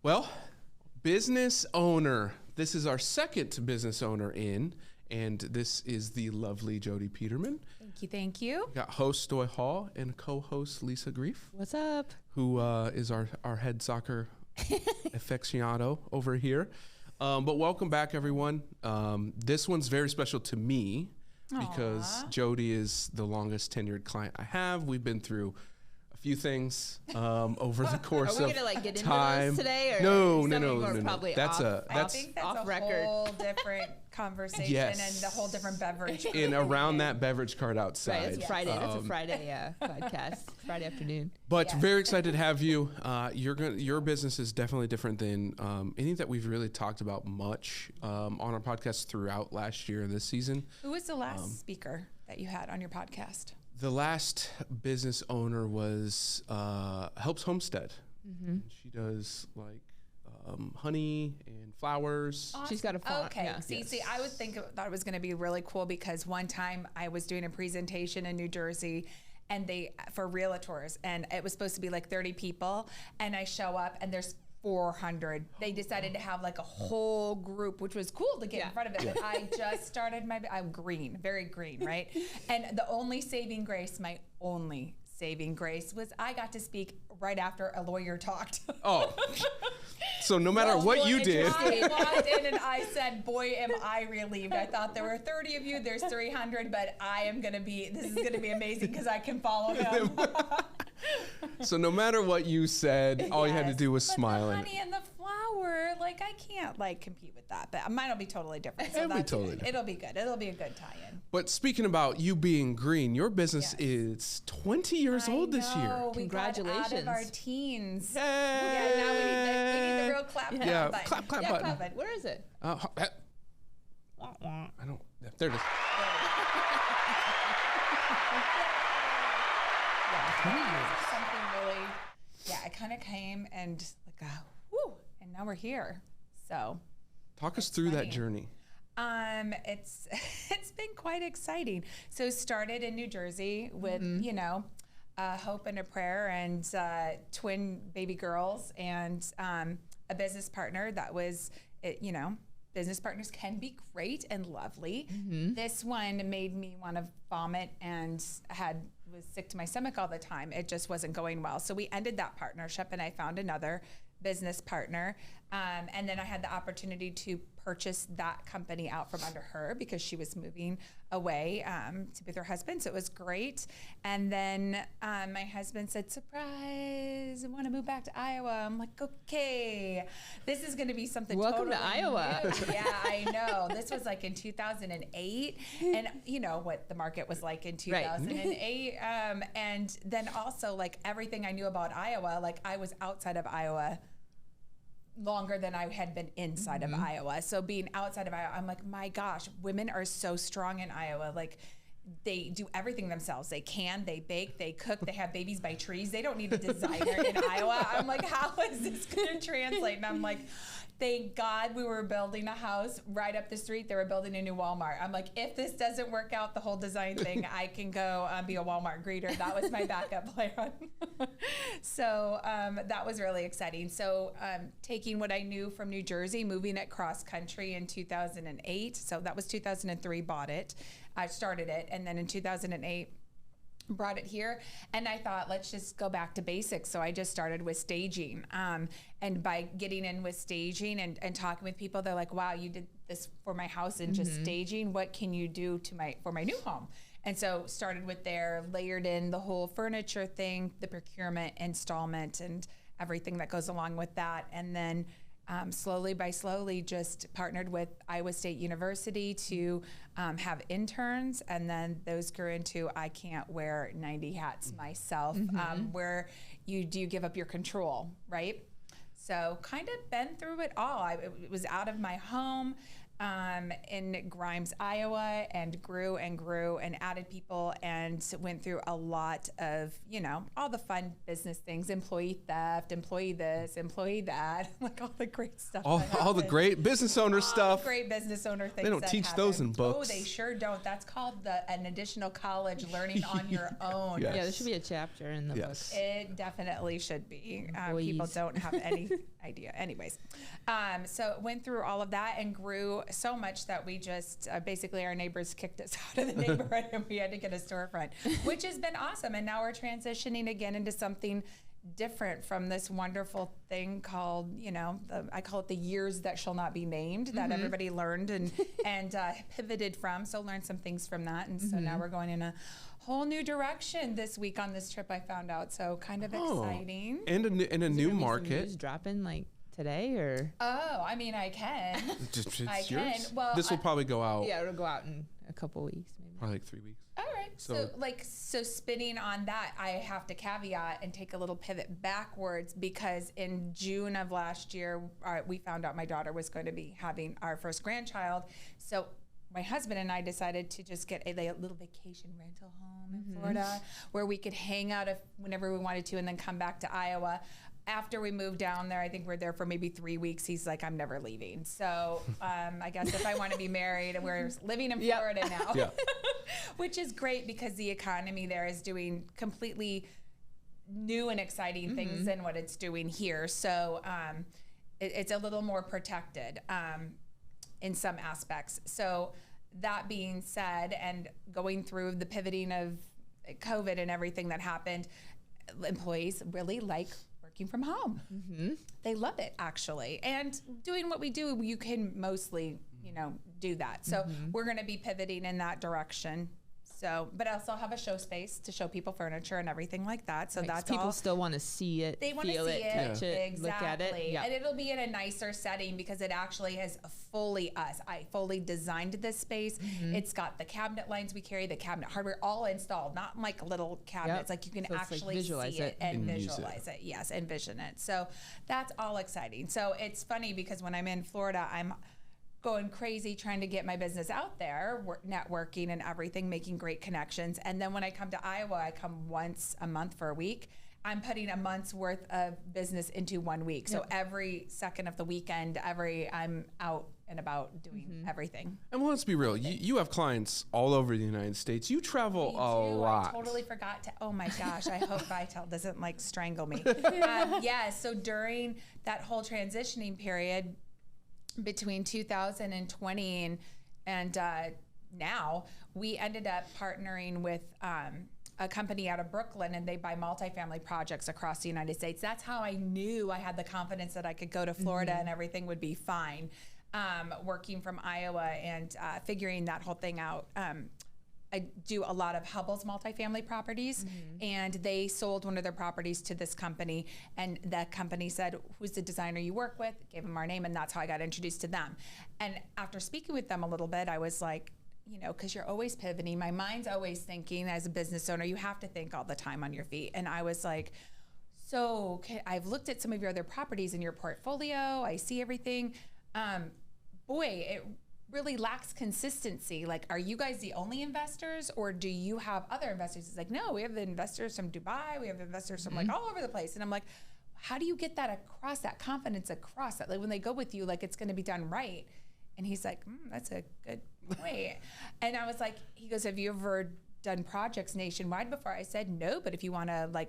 Well, business owner. This is our second business owner in, and this is the lovely Jodi Peterman. Thank you. We got host Stoy Hall and co-host Lisa Gr. What's up? Who is our head soccer aficionado over here. But welcome back, everyone. This one's very special to me because Jodi is the longest tenured client I have. We've been through a few things over the course of time. Are we gonna get into this today? Or No. Probably That's off, I think that's off a record. whole different conversation and a whole different beverage. And around that beverage cart outside. Right, it's Friday. That's a Friday podcast. Friday afternoon. But very excited to have you. Your business is definitely different than anything that we've really talked about much on our podcast throughout last year and this season. Who was the last speaker that you had on your podcast? The last business owner was Helps Homestead. Mm-hmm. She does like honey and flowers. Awesome. She's got a farm. Okay. Yeah. See, I would thought it was going to be really cool because one time I was doing a presentation in New Jersey and for realtors, and it was supposed to be like 30 people, and I show up and there's 400. They decided to have like a whole group, which was cool to get in front of it. But I just started I'm green, very green, right? And the only saving grace, my only saving grace, was I got to speak right after a lawyer talked. Oh, so no matter what you did. I walked in and I said, boy, am I relieved. I thought there were 30 of you, there's 300, but this is going to be amazing because I can follow him. So no matter what you said, all you had to do was smile. The honey and the flower, like I can't like compete with that, but mine will be totally different. So It'll be totally different. It'll be good. It'll be a good tie-in. But speaking about you being green, your business is 20 years old this year. Congratulations. We got out of our teens. Yay. Yeah, now we need the real clap button. Clap button. Where is it? I don't. There it is. Something really. Yeah, I kind of came and like, whoo, and now we're here. So. Talk us through that journey. It's been quite exciting. So started in New Jersey with a hope and a prayer and twin baby girls and a business partner that was business partners can be great and lovely. Mm-hmm. This one made me want to vomit and was sick to my stomach all the time. It just wasn't going well. So we ended that partnership and I found another business partner. And then I had the opportunity to purchase that company out from under her because she was moving away to be with her husband. So it was great. And then my husband said, surprise, I want to move back to Iowa. I'm like, okay, this is going to be something Welcome totally to Iowa. new. Yeah, I know. This was like in 2008. And you know what the market was like in 2008. Right. And then also like everything I knew about Iowa, like I was outside of Iowa longer than I had been inside of Iowa. So being outside of Iowa, I'm like, my gosh, women are so strong in Iowa. Like they do everything themselves. They can, they bake, they cook, they have babies by trees. They don't need a designer in Iowa. I'm like, how is this going to translate? And I'm like, thank God we were building a house right up the street. They were building a new Walmart. I'm like, if this doesn't work out, the whole design thing, I can go be a Walmart greeter. That was my backup plan. So that was really exciting. So taking what I knew from New Jersey, moving it cross country in 2008. So that was 2003, bought it. I started it. And then in 2008, brought it here, and I thought, let's just go back to basics. So I just started with staging. And by getting in with staging and talking with people, they're like, wow, you did this for my house and just staging. What can you do for my new home? And so started with there, layered in the whole furniture thing, the procurement, installment, and everything that goes along with that. And then slowly just partnered with Iowa State University to have interns, and then those grew into I can't wear 90 hats myself, where you give up your control, right? So kind of been through it all. It was out of my home in Grimes, Iowa, and grew and added people and went through a lot of, all the fun business things, employee theft, employee this, employee that, like all the great stuff. All the great business owner stuff. Great business owner things. They don't teach those in books. Oh, they sure don't. That's called an additional college learning on your own. Yes. Yeah, there should be a chapter in the book. It definitely should be. People don't have any idea. Anyways, so went through all of that and grew so much that we just basically our neighbors kicked us out of the neighborhood and we had to get a storefront, which has been awesome. And now we're transitioning again into something different from this wonderful thing called, I call it the years that shall not be named, that everybody learned and pivoted from. So learned some things from that. And so now we're going in a whole new direction this week on this trip, I found out. So kind of exciting. And a new market. News dropping like today or? Oh, I mean, I can. I can. Well, this will probably go out. Yeah, it'll go out in a couple weeks, maybe. Probably like 3 weeks. All right. So spinning on that, I have to caveat and take a little pivot backwards because in June of last year, we found out my daughter was going to be having our first grandchild. So my husband and I decided to just get a little vacation rental home in Florida where we could hang out whenever we wanted to and then come back to Iowa. After we moved down there, I think we're there for maybe 3 weeks. He's like, I'm never leaving. So I guess if I want to be married, and we're living in Florida now, which is great because the economy there is doing completely new and exciting things than what it's doing here. So it's a little more protected in some aspects. So that being said, and going through the pivoting of COVID and everything that happened, employees really like working from home. They love it, actually. And doing what we do, you can mostly, do that. So we're going to be pivoting in that direction. So, but also have a show space to show people furniture and everything like that. So that's people still want to see it, they want to feel see it, touch it, exactly. look at it. And it'll be in a nicer setting because it actually is fully us. I fully designed this space. It's got the cabinet lines we carry, the cabinet hardware all installed, not like little cabinets. Like you can actually visualize see it and visualize it. it. Yes, envision it. So that's all exciting. So it's funny because when I'm in Florida, I'm going crazy trying to get my business out there, networking and everything, making great connections. And then when I come to Iowa, I come once a month for a week. I'm putting a month's worth of business into 1 week. So every second of the weekend, I'm out and about doing everything. And well, let's be real. You have clients all over the United States. You travel a lot. I totally forgot to. Oh my gosh! I hope Vital doesn't strangle me. So during that whole transitioning period, between 2020 and now, we ended up partnering with a company out of Brooklyn, and they buy multifamily projects across the United States. That's how I knew I had the confidence that I could go to Florida and everything would be fine. Working from Iowa and figuring that whole thing out. I do a lot of Hubble's multifamily properties, and they sold one of their properties to this company, and that company said, who's the designer you work with? Gave them our name, and that's how I got introduced to them. And after speaking with them a little bit, I was like, because you're always pivoting. My mind's always thinking as a business owner, you have to think all the time on your feet. And I was like, so I've looked at some of your other properties in your portfolio. I see everything. It really lacks consistency. Like, are you guys the only investors, or do you have other investors? It's like, no, we have investors from Dubai. We have investors from all over the place. And I'm like, how do you get that across, that confidence across that? Like when they go with you, like it's going to be done right. And he's like, that's a good point. And I was like, he goes, have you ever done projects nationwide before? I said, no, but if you want to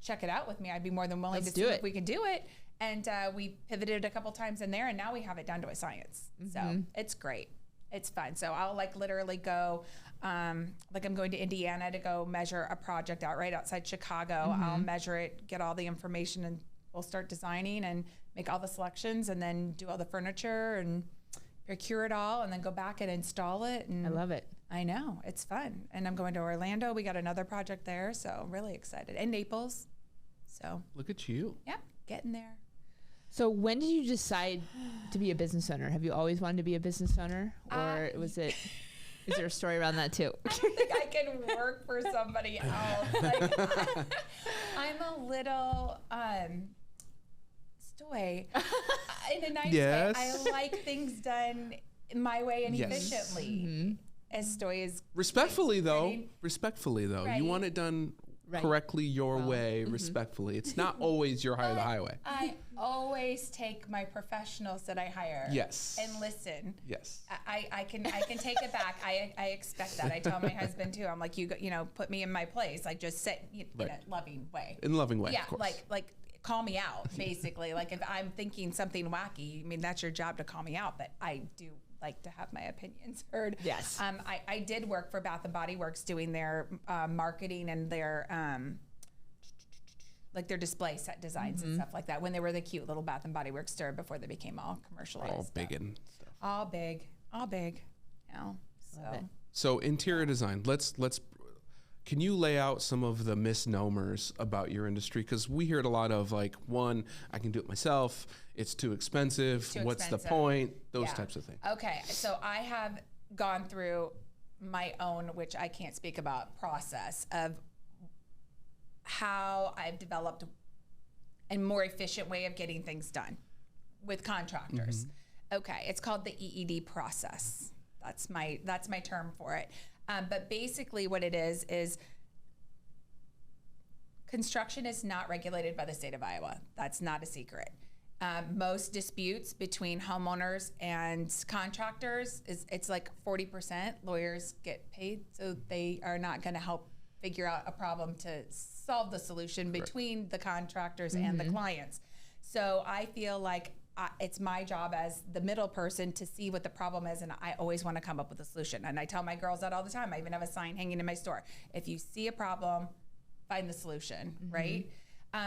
check it out with me, I'd be more than willing to see if we can do it. And we pivoted a couple times in there, and now we have it down to a science. So it's great. It's fun. So I'll literally go, I'm going to Indiana to go measure a project out right outside Chicago. I'll measure it, get all the information, and we'll start designing and make all the selections, and then do all the furniture and procure it all, and then go back and install it. And I love it. I know. It's fun. And I'm going to Orlando. We got another project there, so really excited. And Naples. So look at you. Yeah, getting there. So when did you decide to be a business owner? Have you always wanted to be a business owner, or is there a story around that too? I don't think I can work for somebody else. I'm a little Stoy in a nice way. I like things done my way and efficiently. As Stoy is respectfully though, you want it done correctly your way, respectfully. It's not always your hire the highway. I always take my professionals that I hire. Yes. And listen. Yes. I can take it back. I expect that. I tell my husband too. I'm like, put me in my place. Like just sit in a loving way. In a loving way. Yeah. Of course. Like call me out, basically. Like if I'm thinking something wacky, I mean, that's your job to call me out, but I do like to have my opinions heard. Yes. I did work for Bath and Body Works doing their marketing and their like their display set designs and stuff like that when they were the cute little Bath and Body Works store before they became all commercialized. All big and stuff. All big. You know, So interior design. Let's. Can you lay out some of the misnomers about your industry? Because we hear it a lot of like, one, I can do it myself. It's too expensive. What's the point? Those types of things. Okay, so I have gone through my own, which I can't speak about, process of how I've developed a more efficient way of getting things done with contractors. Okay, it's called the EED process. That's my term for it. But basically what it is construction is not regulated by the state of Iowa. That's not a secret. Most disputes between homeowners and contractors, it's like 40% lawyers get paid, so they are not going to help figure out a problem to solve the solution between the contractors and the clients. So I feel like it's my job as the middle person to see what the problem is, and I always want to come up with a solution. And I tell my girls that all the time. I even have a sign hanging in my store. If you see a problem, find the solution, right?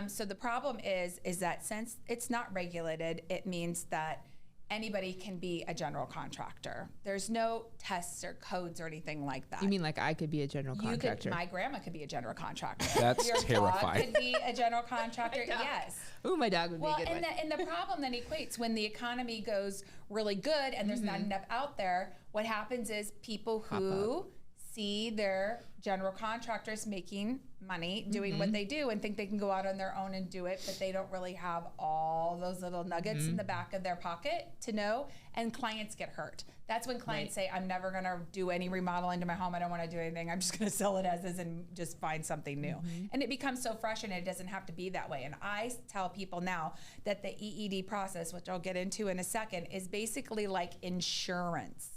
So the problem is that since it's not regulated, it means that anybody can be a general contractor. There's no tests or codes or anything like that. You mean like I could be a general contractor? My grandma could be a general contractor. That's Your terrifying. dog could be a general contractor. Yes. Ooh, my dog would be a good one. And the problem then equates when the economy goes really good and there's not enough out there. What happens is people who see their general contractors making money doing what they do and think they can go out on their own and do it, but they don't really have all those little nuggets in the back of their pocket to know, and clients get hurt. That's when clients say, I'm never going to do any remodeling to my home. I don't want to do anything. I'm just going to sell it as is and just find something new. And it becomes so fresh, and it doesn't have to be that way. And I tell people now that the EED process, which I'll get into in a second, is basically like insurance,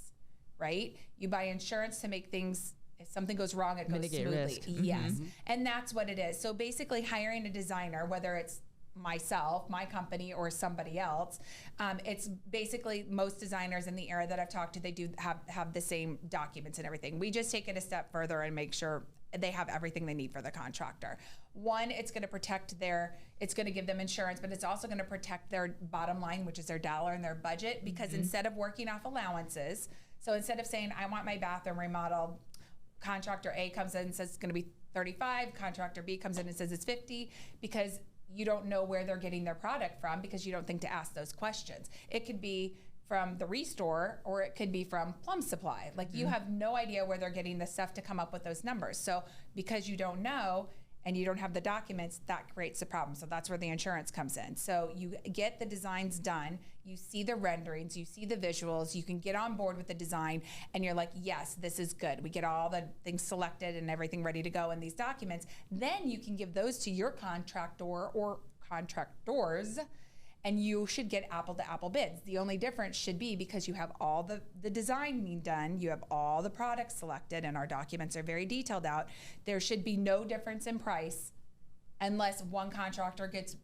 right? You buy insurance to make things, if something goes wrong, it goes smoothly. Risk. Yes. And that's what it is. So basically hiring a designer, whether it's myself, my company, or somebody else, it's basically most designers in the area that I've talked to, they do have the same documents and everything. We just take it a step further and make sure they have everything they need for the contractor. One, it's going to protect it's going to give them insurance, but it's also going to protect their bottom line, which is their dollar and their budget, because instead of working off allowances, so instead of saying, I want my bathroom remodeled, contractor A comes in and says it's going to be 35, contractor B comes in and says it's 50, because you don't know where they're getting their product from because you don't think to ask those questions. It could be from the restore, or it could be from Plum Supply. Like you have no idea where they're getting the stuff to come up with those numbers. So because you don't know and you don't have the documents, that creates a problem. So that's where the insurance comes in. So you get the designs done, you see the renderings, you see the visuals, you can get on board with the design, and you're like, yes, this is good. We get all the things selected and everything ready to go in these documents. Then you can give those to your contractor or contractors, and you should get apple-to-apple bids. The only difference should be because you have all the design being done, you have all the products selected, and our documents are very detailed out. There should be no difference in price unless one contractor gets,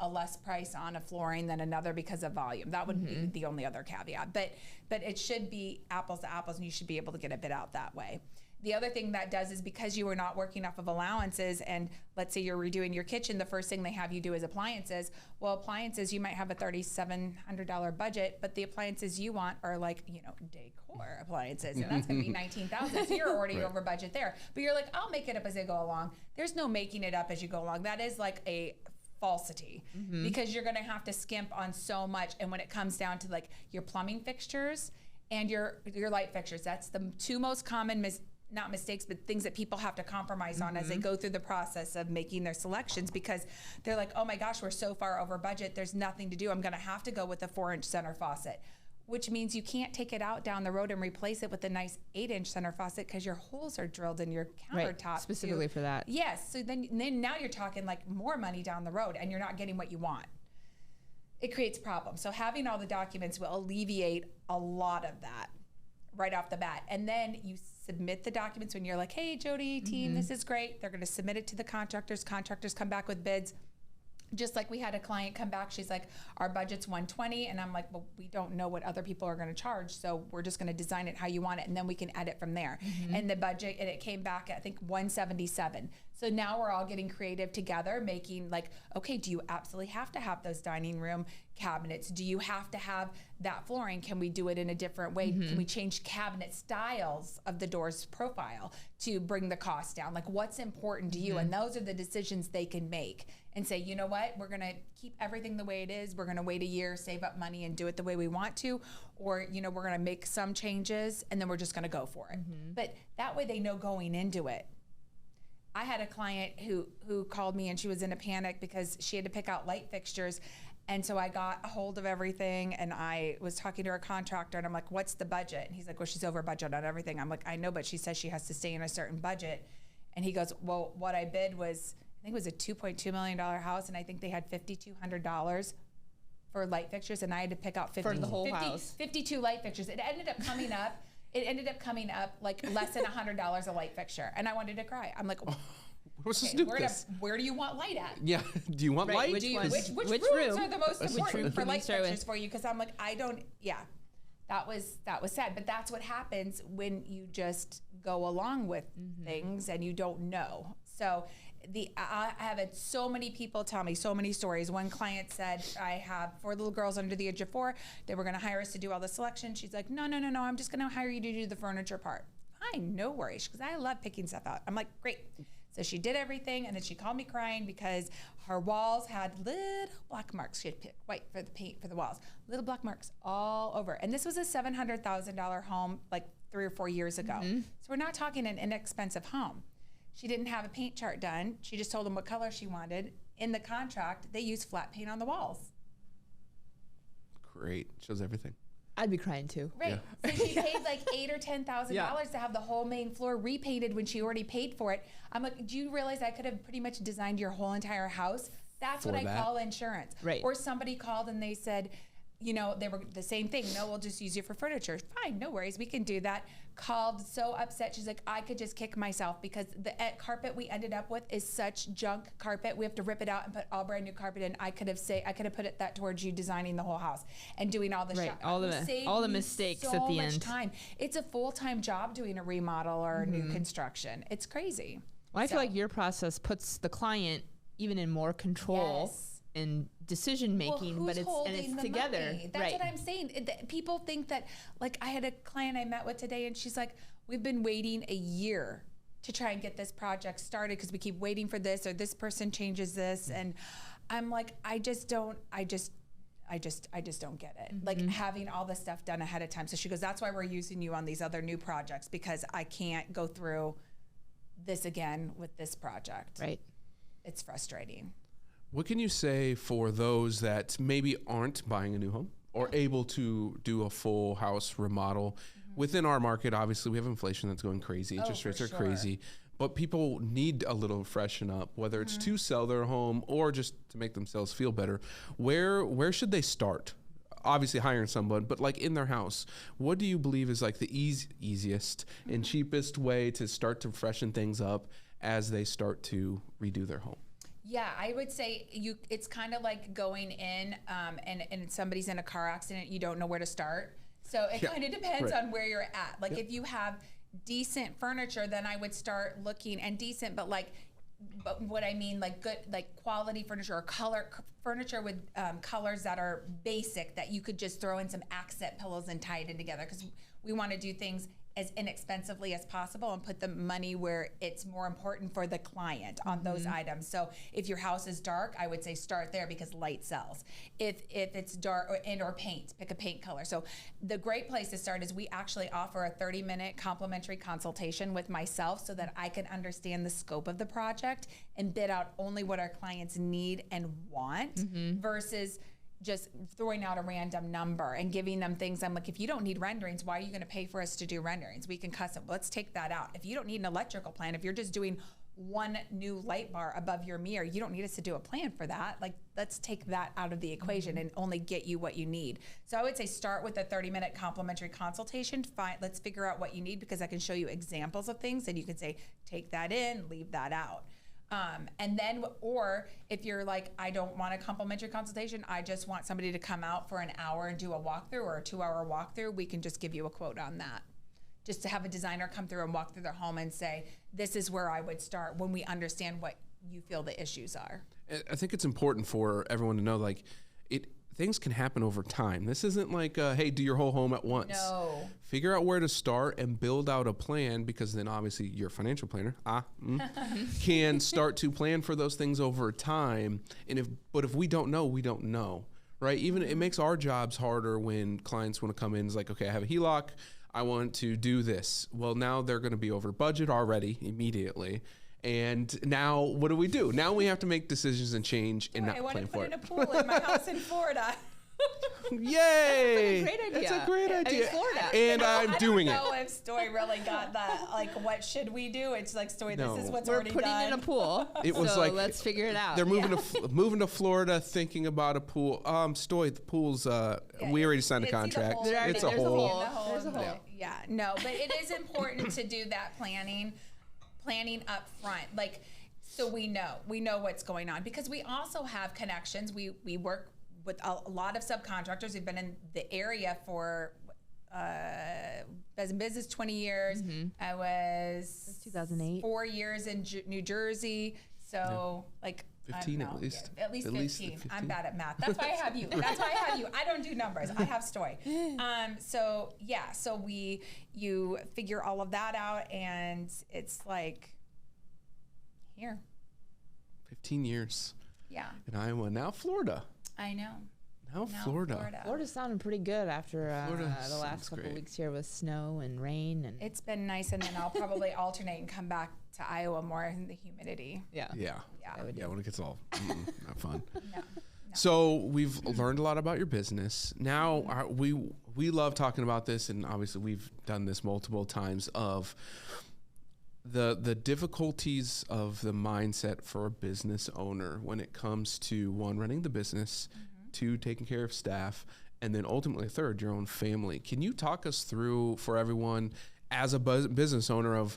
a less price on a flooring than another because of volume. That would be the only other caveat. But it should be apples to apples, and you should be able to get a bid out that way. The other thing that does is because you are not working off of allowances, and let's say you're redoing your kitchen, the first thing they have you do is appliances. Well, appliances, you might have a $3,700 budget, but the appliances you want are like, decor appliances, and that's going to be $19,000. So you're already over budget there. But you're like, I'll make it up as I go along. There's no making it up as you go along. That is like a falsity, because you're going to have to skimp on so much. And when it comes down to like your plumbing fixtures and your light fixtures, that's the two most common not mistakes, but things that people have to compromise on as they go through the process of making their selections, because they're like, oh my gosh, we're so far over budget, there's nothing to do. I'm going to have to go with a 4-inch center faucet, which means you can't take it out down the road and replace it with a nice 8-inch center faucet because your holes are drilled in your countertop. Right, specifically for that. Yes. So then now you're talking like more money down the road, and you're not getting what you want. It creates problems. So having all the documents will alleviate a lot of that right off the bat. And then you submit the documents when you're like, hey, Jodi, team, this is great. They're going to submit it to the contractors. Contractors come back with bids. Just like we had a client come back, she's like, our budget's 120. And I'm like, well, we don't know what other people are going to charge. So we're just going to design it how you want it. And then we can edit from there. And the budget, and it came back at, I think, 177. So now we're all getting creative together, making like, okay, do you absolutely have to have those dining room cabinets? Do you have to have that flooring? Can we do it in a different way? Can we change cabinet styles of the door's profile to bring the cost down? Like, what's important to you? And those are the decisions they can make and say, you know what, we're going to keep everything the way it is. We're going to wait a year, save up money, and do it the way we want to. Or, you know, we're going to make some changes and then we're just going to go for it. But that way they know going into it. I had a client who called me and she was in a panic because she had to pick out light fixtures. And so I got a hold of everything and I was talking to her contractor and I'm like, what's the budget? And he's like, well, she's over budget on everything. I'm like, I know, but she says she has to stay in a certain budget. And he goes, well, what I bid was, I think it was a $2.2 million house. And I think they had $5,200 for light fixtures. And I had to pick out 50, for the whole 50, house. 52 light fixtures. It ended up coming up like less than $100 a light fixture. And I wanted to cry. I'm like, okay, where do you want light at? Yeah. Do you want light? Which rooms room? are the most important for light fixtures for you? Because I'm like, that was sad. But that's what happens when you just go along with things and you don't know. So I have had so many people tell me so many stories. One client said, I have 4 little girls under the age of 4. They were going to hire us to do all the selection. She's like, no. I'm just going to hire you to do the furniture part. Fine, no worries. Because I love picking stuff out. I'm like, great. So she did everything. And then she called me crying because her walls had little black marks. She had picked white for the paint for the walls. Little black marks all over. And this was a $700,000 home like 3 or 4 years ago. So we're not talking an inexpensive home. She didn't have a paint chart done. She just told them what color she wanted. In the contract, they used flat paint on the walls. Great. Shows everything. I'd be crying too. Right. Yeah. So she paid like $8,000 or $10,000 to have the whole main floor repainted when she already paid for it. I'm like, do you realize I could have pretty much designed your whole entire house? That's what I call insurance. Right. Or somebody called and they said, you know, they were the same thing. No, we'll just use you for furniture. Fine, no worries. We can do that. Called so upset. She's like, I could just kick myself because the carpet we ended up with is such junk carpet. We have to rip it out and put all brand new carpet in. I could have put that towards you designing the whole house and doing all the all the mistakes so at the much end. Time. It's a full-time job doing a remodel or a new construction. It's crazy. Well, I feel like your process puts the client even in more control. Yes. In decision making, but it's together. Money? That's what I'm saying. People think that, like, I had a client I met with today, and she's like, "We've been waiting a year to try and get this project started because we keep waiting for this or this person changes this," and I'm like, I just don't get it. Like having all this stuff done ahead of time. So she goes, "That's why we're using you on these other new projects because I can't go through this again with this project." Right. It's frustrating. What can you say for those that maybe aren't buying a new home or able to do a full house remodel? Within our market, obviously, we have inflation that's going crazy. Interest rates are crazy. But people need a little freshen up, whether it's to sell their home or just to make themselves feel better. Where should they start? Obviously hiring someone, but like in their house, what do you believe is like the easiest and cheapest way to start to freshen things up as they start to redo their home? Yeah, I would say it's kind of like going in and somebody's in a car accident, you don't know where to start. So it kind of depends on where you're at. Like if you have decent furniture, then I would start looking, and decent, but what I mean, like good, like quality furniture or furniture with colors that are basic that you could just throw in some accent pillows and tie it in together, because we want to do things as inexpensively as possible and put the money where it's more important for the client on those items. So if your house is dark, I would say start there because light sells. If it's dark or paint, pick a paint color. So the great place to start is we actually offer a 30-minute complimentary consultation with myself so that I can understand the scope of the project and bid out only what our clients need and want versus just throwing out a random number and giving them things. I'm like, if you don't need renderings, why are you going to pay for us to do renderings? We can custom. Let's take that out. If you don't need an electrical plan, if you're just doing one new light bar above your mirror, you don't need us to do a plan for that. Like, let's take that out of the equation and only get you what you need. So I would say start with a 30-minute complimentary consultation. Let's figure out what you need, because I can show you examples of things and you can say, take that in, leave that out. And then, or if you're like, I don't want a complimentary consultation, I just want somebody to come out for an hour and do a walkthrough or a 2-hour walkthrough, we can just give you a quote on that. Just to have a designer come through and walk through their home and say, this is where I would start when we understand what you feel the issues are. I think it's important for everyone to know, like, things can happen over time. This isn't like, hey, do your whole home at once. No. Figure out where to start and build out a plan, because then obviously your financial planner can start to plan for those things over time. But if we don't know, we don't know, right? Even it makes our jobs harder when clients want to come in. It's like, okay, I have a HELOC. I want to do this. Well, now they're going to be over budget already immediately. And now what do? Now we have to make decisions and change and not plan for it. I want to put in a pool in my house in Florida. Yay! That's a great idea. That's a great idea. I mean, Florida. And I'm doing it. I don't know if Stoy really got that. Like, what should we do? It's like, Stoy, No. this is what's We're already putting done. in a pool. It was so like, let's figure it out. They're moving to Florida, thinking about a pool. Stoy, the pool's. We already signed a contract. It's a hole. There's a hole. Yeah, no, but it is important to do that planning up front. Like, so we know what's going on, because we also have connections. We work with a lot of subcontractors. We've been in the area for, as in business 20 years. I was 2008. 4 years in New Jersey. So like 15 I don't know, at least. At least 15. 15. I'm bad at math. That's why I have you. I don't do numbers. I have Stoy. So you figure all of that out, and it's like, here. 15 years. Yeah. In Iowa, now Florida. I know. Now Florida. Florida's sounding pretty good after the last sounds couple great. weeks here with snow and rain. And It's been nice, and then I'll probably alternate and come back to Iowa more in the humidity. Yeah. Yeah. When it gets all not fun. No. So we've learned a lot about your business. Now we love talking about this, and obviously we've done this multiple times, of the difficulties of the mindset for a business owner when it comes to, one, running the business, two, taking care of staff, and then ultimately, third, your own family. Can you talk us through, for everyone as a business owner, of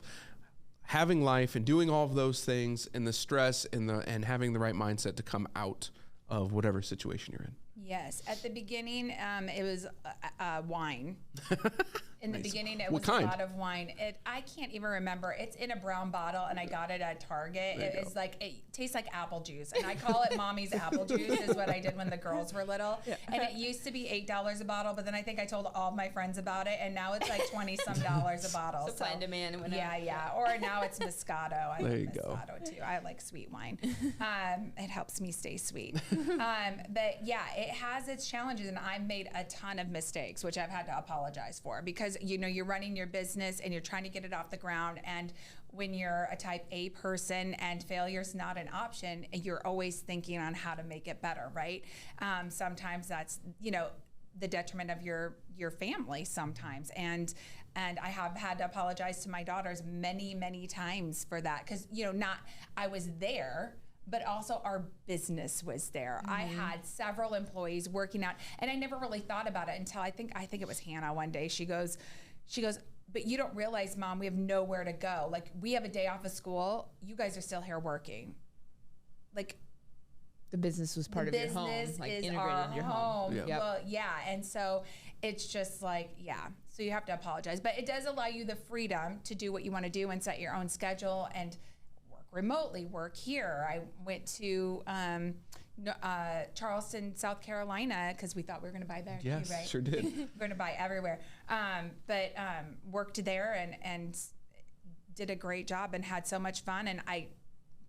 having life and doing all of those things, and the stress and having the right mindset to come out of whatever situation you're in? Yes. At the beginning, it was wine. In the beginning, it What was kind? a lot of wine. I can't even remember. It's in a brown bottle, and I got it at Target. It tastes like apple juice, and I call it Mommy's apple juice, is what I did when the girls were little. Yeah. And it used to be $8 a bottle, but then I think I told all of my friends about it, and now it's like $20-some a bottle. Supply and demand and whatnot. Yeah. Or now it's Moscato. I There like you go. Moscato too. I like sweet wine. It helps me stay sweet. But yeah, it has its challenges, and I've made a ton of mistakes, which I've had to apologize for, because you're running your business and you're trying to get it off the ground, and when you're a type A person and failure's not an option, you're always thinking on how to make it better, right? Sometimes that's the detriment of your family sometimes, and I have had to apologize to my daughters many times for that, because I was there, but also our business was there. I had several employees working out, and I never really thought about it until I think it was Hannah one day. She goes, but you don't realize, Mom, we have nowhere to go. Like, we have a day off of school. You guys are still here working. Like, the business was part of your home, like integrated in your home. Yeah. Well, yeah, and so it's just like, so you have to apologize. But it does allow you the freedom to do what you want to do and set your own schedule and work remotely, work here. I went to Charleston, South Carolina, because we thought we were going to buy there Yes, too, right? sure did. We're going to buy everywhere. But worked there and did a great job and had so much fun. And I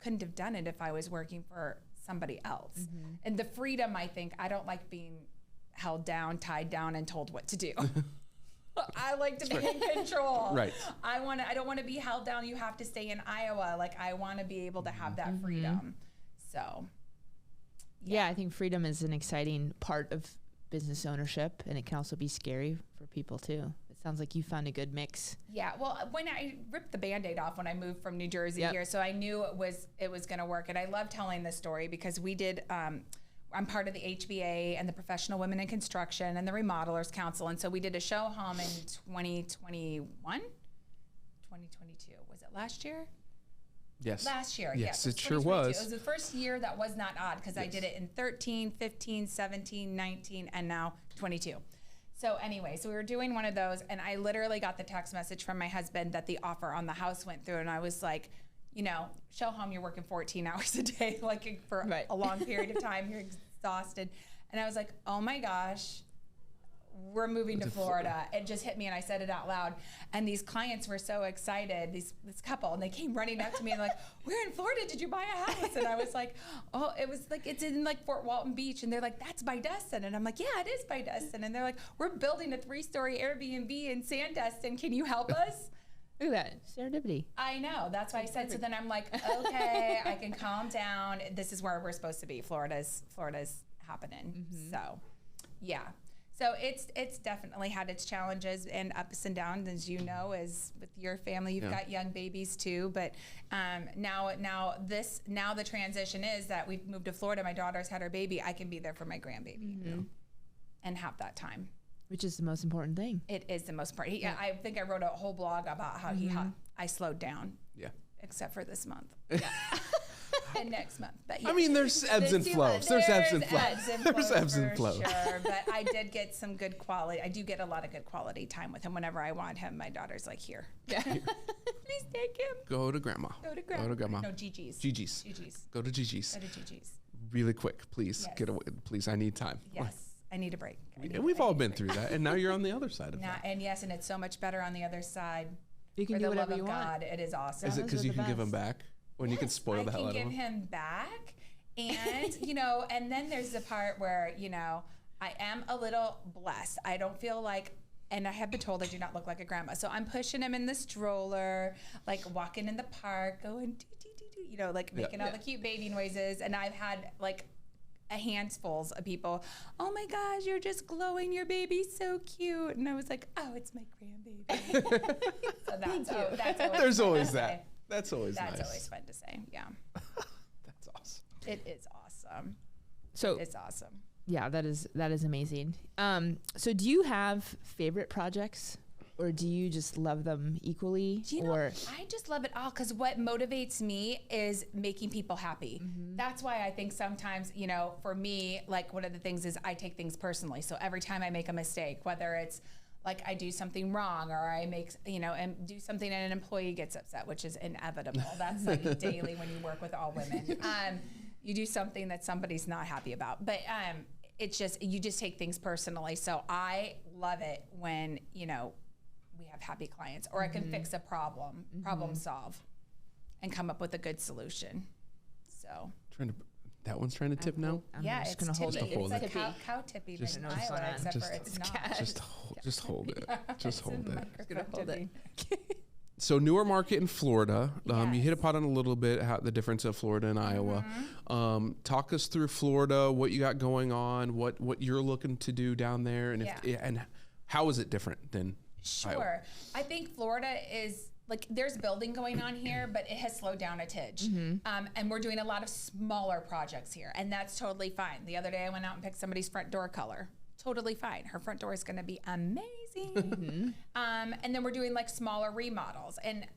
couldn't have done it if I was working for somebody else. And the freedom, I think, I don't like being held down, tied down, and told what to do. I like to be in control. Right. I don't want to be held down. You have to stay in Iowa. Like, I want to be able to have that freedom. So. Yeah, I think freedom is an exciting part of business ownership, and it can also be scary for people too. It sounds like you found a good mix. Yeah, well, when I ripped the Band-Aid off when I moved from New Jersey here, so I knew it was going to work. And I love telling this story because we did, I'm part of the HBA and the Professional Women in Construction and the Remodelers Council. And so we did a show home in 2021, 2022. Was it last year? Yes. Last year. Yes, Yes, it sure was. It was the first year that was not odd because I did it in 13, 15, 17, 19, and now 22. So anyway, so we were doing one of those, and I literally got the text message from my husband that the offer on the house went through, and I was like, you know, show home, you're working 14 hours a day, like for a long period of time, you're exhausted. And I was like, oh my gosh, we're moving to Florida. It just hit me, and I said it out loud. And these clients were so excited, this couple, and they came running up to me and like, we're in Florida, did you buy a house? And I was like, oh, it was like, it's in like Fort Walton Beach. And they're like, that's by Destin. And I'm like, yeah, it is by Destin. And they're like, we're building a 3-story Airbnb in Sandestin. Can you help us? Look at that, serendipity. I know, that's why I said, so then I'm like, okay, I can calm down. This is where we're supposed to be. Florida's happening. So, yeah. So it's definitely had its challenges and ups and downs, as you know, as with your family, you've got young babies too. But now the transition is that we've moved to Florida. My daughter's had her baby. I can be there for my grandbaby and have that time, which is the most important thing. It is the most important. I think I wrote a whole blog about how I slowed down. Yeah. Except for this month. Yeah. And next month. But yes. I mean, there's ebbs and flows. There's ebbs and flows. There's ebbs and flows. Sure, but I did get some good quality. I do get a lot of good quality time with him whenever I want him. My daughter's like, here. Yeah. Please take him. Go to grandma. Go to grandma. No, Gigi's. Go to Gigi's. Go to Gigi's. Really quick, please. Yes. Get away. Please, I need time. Yes. I need a break. We've all been through that, and now you're on the other side of that. And yes, and it's so much better on the other side. You can do whatever you want. God, it is awesome. Is it because you can give him back? When you can spoil the hell out of him? I can give him back. And, you know, and then there's the part where, you know, I am a little blessed. I don't feel like, and I have been told I do not look like a grandma. So I'm pushing him in the stroller, like walking in the park, going, you know, like making all the cute baby noises. And I've had like handfuls of people, oh my gosh, you're just glowing, your baby's so cute. And I was like, oh, it's my grandbaby. So there's always that. That's always nice. That's always fun to say, yeah. That's awesome. It is awesome. So it's awesome. Yeah, that is amazing. So do you have favorite projects, or do you just love them equally? I just love it all, because what motivates me is making people happy. That's why I think sometimes, you know, for me, like one of the things is I take things personally. So every time I make a mistake, whether it's like I do something wrong, or I make, you know, and do something and an employee gets upset, which is inevitable. That's like daily when you work with all women. You do something that somebody's not happy about, but it's just, you just take things personally. So I love it when, you know, we have happy clients, or I can fix a problem solve, and come up with a good solution. So that one's trying to tip now. Yeah, it's gonna hold it. It's like cow tippy, just, in Iowa, except for it's not. Just hold it. Just hold it. Gonna hold it. So newer market in Florida. You hit upon it a little bit, how the difference of Florida and Iowa. Talk us through Florida, what you got going on, what you're looking to do down there, and and how is it different than Iowa? I think Florida is, like, there's building going on here, but it has slowed down a tidge. And we're doing a lot of smaller projects here, and that's totally fine. The other day I went out and picked somebody's front door color. Totally fine. Her front door is going to be amazing. And then we're doing like smaller remodels. And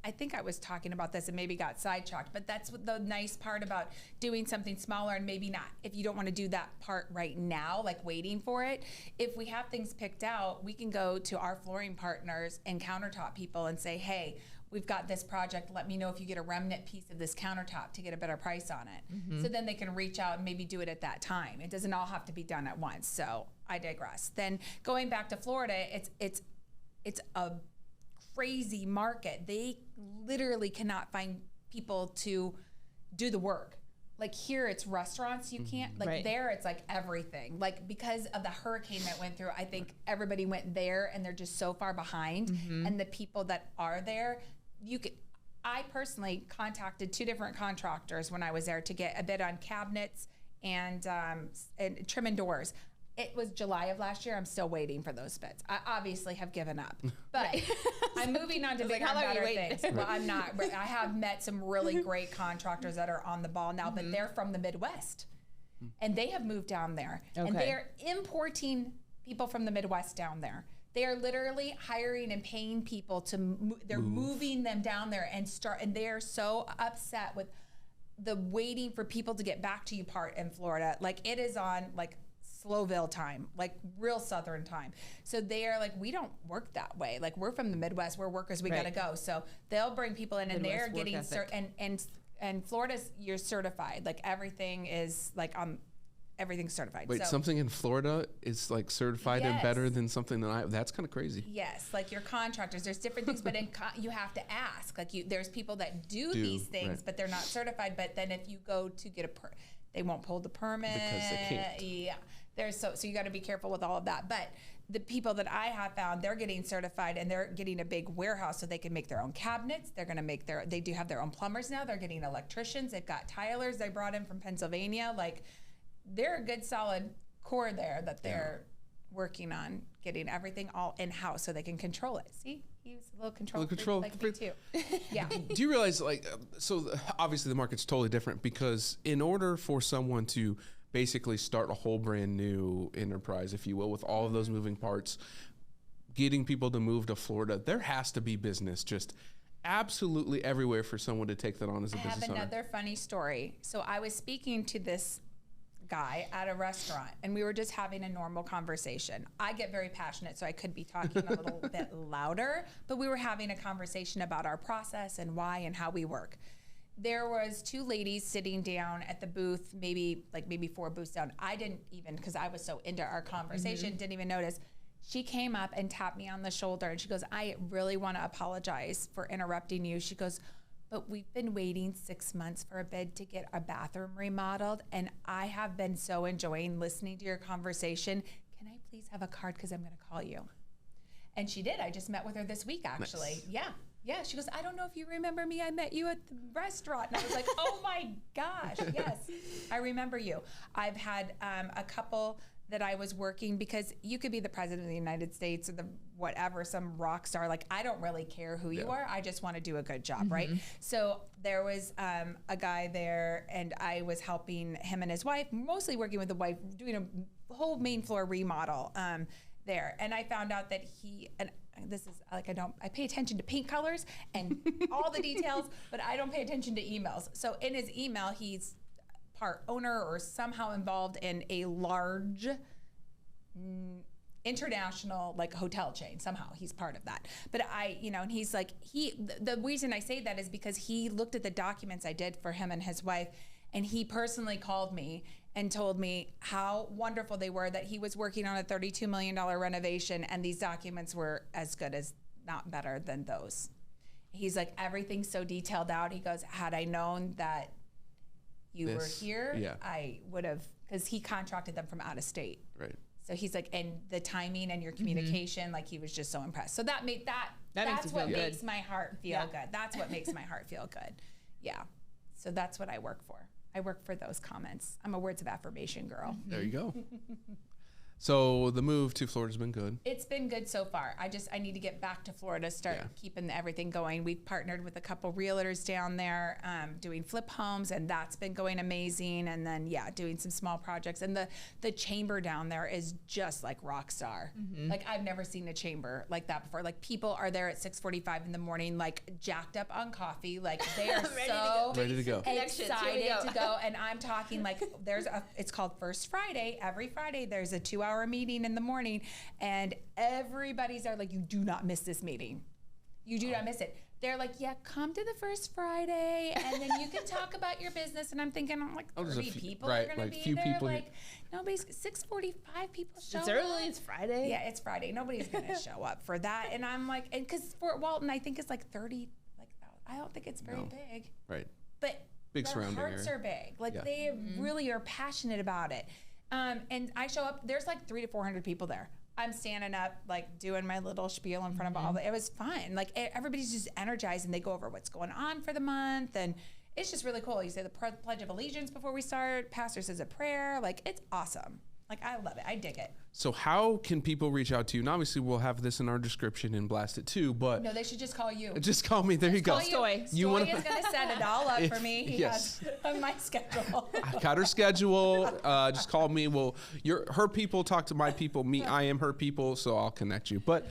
I think I was talking about this and maybe got sidetracked, but that's what the nice part about doing something smaller, and maybe not, if you don't want to do that part right now, like waiting for it. If we have things picked out, we can go to our flooring partners and countertop people and say, hey, we've got this project. Let me know if you get a remnant piece of this countertop to get a better price on it. So then they can reach out and maybe do it at that time. It doesn't all have to be done at once. So I digress. Then going back to Florida, it's a crazy market. They literally cannot find people to do the work. Like here, it's restaurants. You can't, like there, it's like everything. Like because of the hurricane that went through, I think everybody went there and they're just so far behind. And the people that are there, I personally contacted 2 different contractors when I was there to get a bid on cabinets and trim and doors. It was July of last year. I'm still waiting for those bids. I obviously have given up, but I'm moving on to bigger and better things. Well, I'm not. I have met some really great contractors that are on the ball now, but they're from the Midwest, and they have moved down there, and they are importing people from the Midwest down there They are literally hiring and paying people to they're moving them down there and they are so upset with the waiting for people to get back to you part in Florida. Like it is on like Slowville time, like real Southern time. So they are like, we don't work that way. Like we're from the Midwest, we're workers, we gotta go. So they'll bring people in and they're getting and Florida's, you're certified. Like everything is like everything's certified. Wait, something in Florida is like certified and better than something that that's kind of crazy. Yes, like your contractors, there's different things, but you have to ask. Like there's people that do these things, but they're not certified. But then if you go to get they won't pull the permit because they can't. Yeah, so you got to be careful with all of that. But the people that I have found, they're getting certified and they're getting a big warehouse so they can make their own cabinets. They're going to they do have their own plumbers now. They're getting electricians. They've got tilers they brought in from Pennsylvania. Like they're a good solid core there that they're working on getting everything all in-house so they can control it. See, he was a little control like me too. Yeah. Do you realize so obviously the market's totally different because in order for someone to basically start a whole brand new enterprise, if you will, with all of those moving parts, getting people to move to Florida, there has to be business just absolutely everywhere for someone to take that on as a business owner. I have another funny story. So I was speaking to this guy at a restaurant and we were just having a normal conversation. I get very passionate, so I could be talking a little bit louder, but we were having a conversation about our process and why and how we work. There was two ladies sitting down at the booth, maybe 4 booths down. I didn't even, because I was so into our conversation, didn't even notice. She came up and tapped me on the shoulder and she goes, I really want to apologize for interrupting you. She goes, but we've been waiting 6 months for a bid to get a bathroom remodeled, and I have been so enjoying listening to your conversation. Can I please have a card because I'm going to call you? And she did. I just met with her this week, actually. Nice. Yeah. She goes, I don't know if you remember me. I met you at the restaurant. And I was like, oh my gosh, yes, I remember you. I've had a couple that I was working, because you could be the president of the United States or the whatever, some rock star. Like, I don't really care who you are. I just want to do a good job, right? So there was a guy there, and I was helping him and his wife, mostly working with the wife, doing a whole main floor remodel there. And I found out that this is like, I pay attention to paint colors and all the details, but I don't pay attention to emails. So in his email, he's part owner or somehow involved in a large international like hotel chain. Somehow he's part of that. But and he's like, the reason I say that is because he looked at the documents I did for him and his wife, and he personally called me and told me how wonderful they were, that he was working on a $32 million renovation and these documents were as good as, not better than those. He's like, everything's so detailed out. He goes, had I known that you were here, I would have, because he contracted them from out of state. Right. So he's like, and the timing and your communication, like he was just so impressed. So that's what makes my heart feel good. That's what makes my heart feel good. Yeah. So that's what I work for. I work for those comments. I'm a words of affirmation girl. There you go. So the move to Florida's been good. It's been good so far. I need to get back to Florida, start keeping everything going. We've partnered with a couple realtors down there, doing flip homes, and that's been going amazing. And then, doing some small projects. And the chamber down there is just like rock star. Like, I've never seen a chamber like that before. Like, people are there at 6:45 in the morning, like jacked up on coffee. Like, they are ready to go. Excited to go. And I'm talking like, it's called First Friday. Every Friday there's a 2-hour meeting in the morning, and everybody's there like, you do not miss this meeting. You do not miss it. They're like, come to the First Friday, and then you can talk about your business. And I'm thinking, like, 30 people are going to be there. Like, nobody's, 6:45 people show up. It's early. It's Friday. Yeah, it's Friday. Nobody's going to show up for that. And I'm like, and because Fort Walton, I think it's like 30. Like, I don't think it's very big. Right. But big their surrounding hearts area. are big. Like, they really are passionate about it. And I show up, there's like 300 to 400 people there. I'm standing up, like doing my little spiel in front of all the, it was fun. Like, everybody's just energized, and they go over what's going on for the month. And it's just really cool. You say the Pledge of Allegiance before we start. Pastor says a prayer. Like, it's awesome. Like, I love it. I dig it. So how can people reach out to you? And obviously, we'll have this in our description and blast it too, but... No, they should just call you. Just call me. There you go. Stoy. Stoy is going to set it all up for me. He yes. has my schedule. I got her schedule. Just call me. Well, her people talk to my people. Me, I am her people, so I'll connect you. But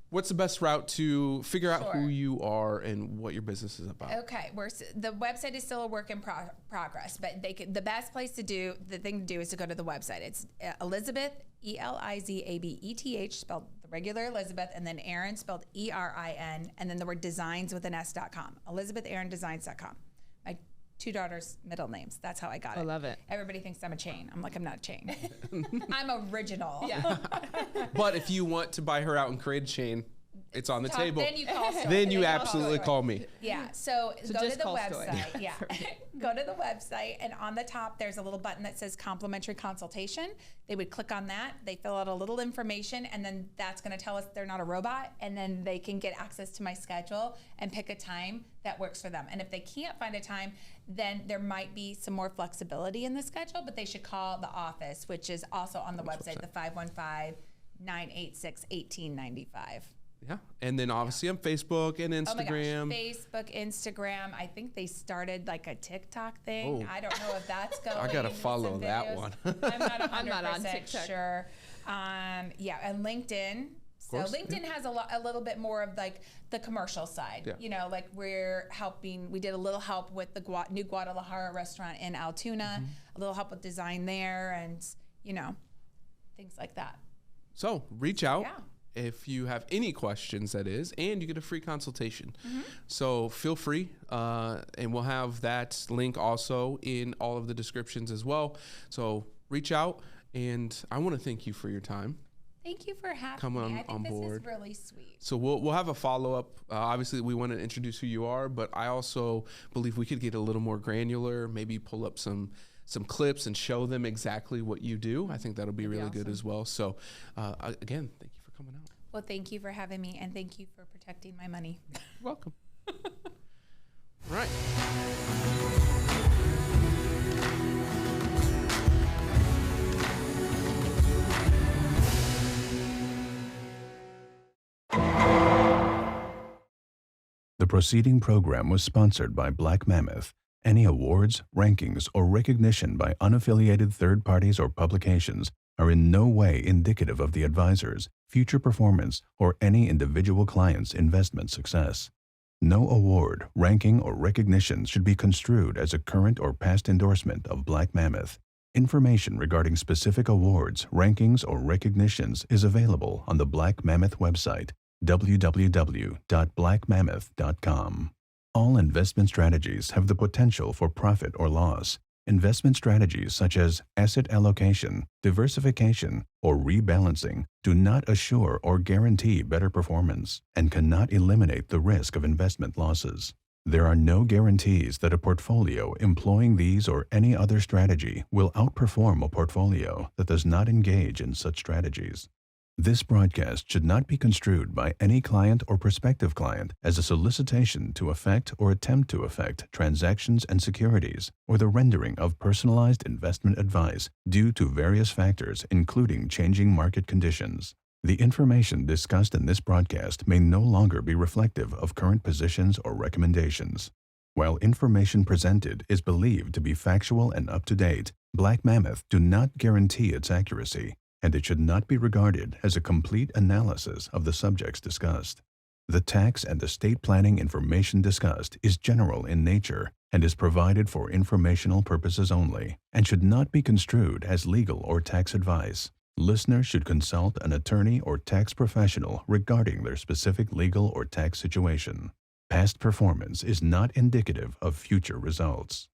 what's the best route to figure out who you are and what your business is about? Okay, the website is still a work in progress, but the best place to do, the thing to do is to go to the website. It's Elizabeth, Elizabeth, spelled the regular Elizabeth, and then Erin, spelled ERIN, and then the word designs with an S.com. ElizabethErinDesigns.com. My 2 daughters' middle names. That's how I got it. I love it. Everybody thinks I'm a chain. I'm like, I'm not a chain. I'm original. Yeah. But if you want to buy her out and create a chain, it's on the table. Then you call Stoy. Then you absolutely call me. Yeah. So go to the website. Yeah. Yeah. Go to the website, and on the top there's a little button that says complimentary consultation. They would click on that. They fill out a little information, and then that's going to tell us they're not a robot, and then they can get access to my schedule and pick a time that works for them. And if they can't find a time, then there might be some more flexibility in the schedule, but they should call the office, which is also on the website, the 515-986-1895. Yeah. And then obviously on Facebook and Instagram. Oh my gosh, Facebook, Instagram. I think they started like a TikTok thing. Oh. I don't know if that's going. I got to with follow some that videos. one. I'm not 100% I'm not on TikTok. sure. Yeah, and LinkedIn. So LinkedIn has a little bit more of like the commercial side. Yeah. You know, like we're helping. We did a little help with the new Guadalajara restaurant in Altoona. A little help with design there, and things like that. So reach out. Yeah. If you have any questions, that is, and you get a free consultation. So feel free, and we'll have that link also in all of the descriptions as well. So reach out, and I want to thank you for your time. Thank you for having Coming me. I think on this board. is really sweet. So we'll have a follow-up. Obviously, we want to introduce who you are, but I also believe we could get a little more granular, maybe pull up some clips and show them exactly what you do. I think that'll be really good as well. So again, thank you for coming out. Well, thank you for having me, and thank you for protecting my money. You're welcome. Right. The preceding program was sponsored by Black Mammoth. Any awards, rankings, or recognition by unaffiliated third parties or publications are in no way indicative of the advisor's future performance or any individual client's investment success. No award, ranking, or recognition should be construed as a current or past endorsement of Black Mammoth. Information regarding specific awards, rankings, or recognitions is available on the Black Mammoth website, www.blackmammoth.com. All investment strategies have the potential for profit or loss. Investment strategies such as asset allocation, diversification, or rebalancing do not assure or guarantee better performance and cannot eliminate the risk of investment losses. There are no guarantees that a portfolio employing these or any other strategy will outperform a portfolio that does not engage in such strategies. This broadcast should not be construed by any client or prospective client as a solicitation to effect or attempt to effect transactions and securities or the rendering of personalized investment advice due to various factors including changing market conditions. The information discussed in this broadcast may no longer be reflective of current positions or recommendations. While information presented is believed to be factual and up-to-date, Black Mammoth do not guarantee its accuracy, and it should not be regarded as a complete analysis of the subjects discussed. The tax and estate planning information discussed is general in nature and is provided for informational purposes only and should not be construed as legal or tax advice. Listeners should consult an attorney or tax professional regarding their specific legal or tax situation. Past performance is not indicative of future results.